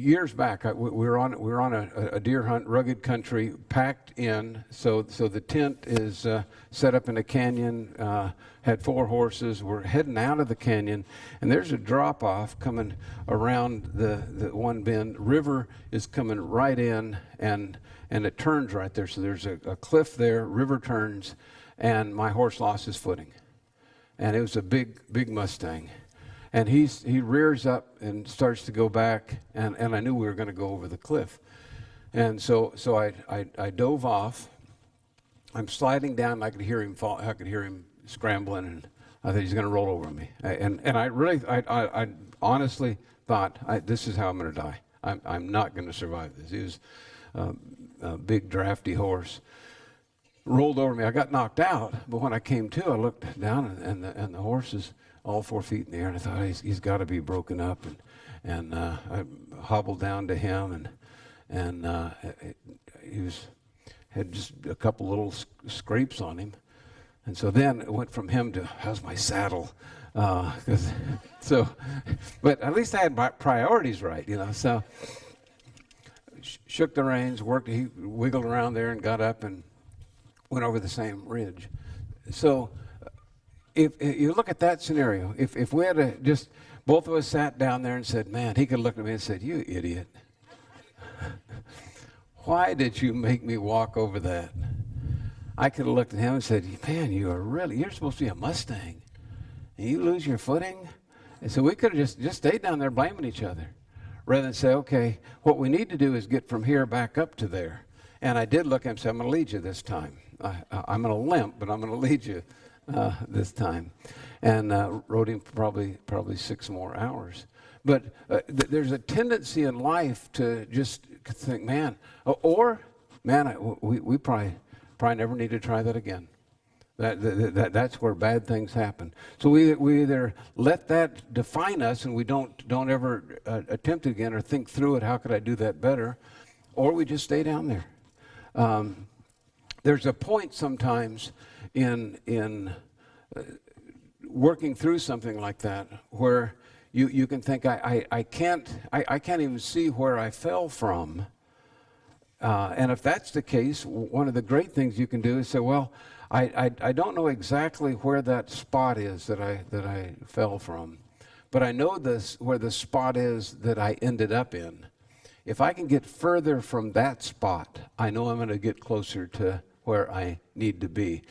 years back, we were on a deer hunt, rugged country, packed in. So the tent is set up in a canyon. Had 4 horses. We're heading out of the canyon, and there's a drop off coming around the one bend. River is coming right in, and it turns right there. So there's a cliff there. River turns, and my horse lost his footing, and it was a big Mustang. And he rears up and starts to go back, and I knew we were going to go over the cliff. And so I dove off. I'm sliding down, and I could hear him fall. I could hear him scrambling, and I thought he's going to roll over me. And I honestly thought, this is how I'm going to die. I'm not going to survive this. He was a big, drafty horse. Rolled over me. I got knocked out, but when I came to, I looked down, and the horse is all 4 feet in the air, and I thought, he's got to be broken up, and I hobbled down to him, and he had just a couple little scrapes on him, and so then it went from him to, how's my saddle? But at least I had my priorities right, So shook the reins, he wiggled around there and got up and went over the same ridge. So if you look at that scenario, if we had just both of us sat down there and said, man, he could look at me and said, you idiot. Why did you make me walk over that? I could have looked at him and said, man, you're supposed to be a Mustang, and you lose your footing? And so we could have just stayed down there blaming each other, rather than say, okay, what we need to do is get from here back up to there. And I did look at him and say, I'm going to lead you this time. I'm going to limp, but I'm going to lead you this time. And rode him probably 6 more hours. But there's a tendency in life to just think, man, we probably never need to try that again. That's where bad things happen. So we either let that define us, and we don't ever attempt it again or think through it. How could I do that better? Or we just stay down there. There's a point sometimes in working through something like that where you can think, I can't even see where I fell from. And if that's the case, one of the great things you can do is say, well, I don't know exactly where that spot is that I fell from, but I know where the spot is that I ended up in. If I can get further from that spot, I know I'm going to get closer to where I need to be.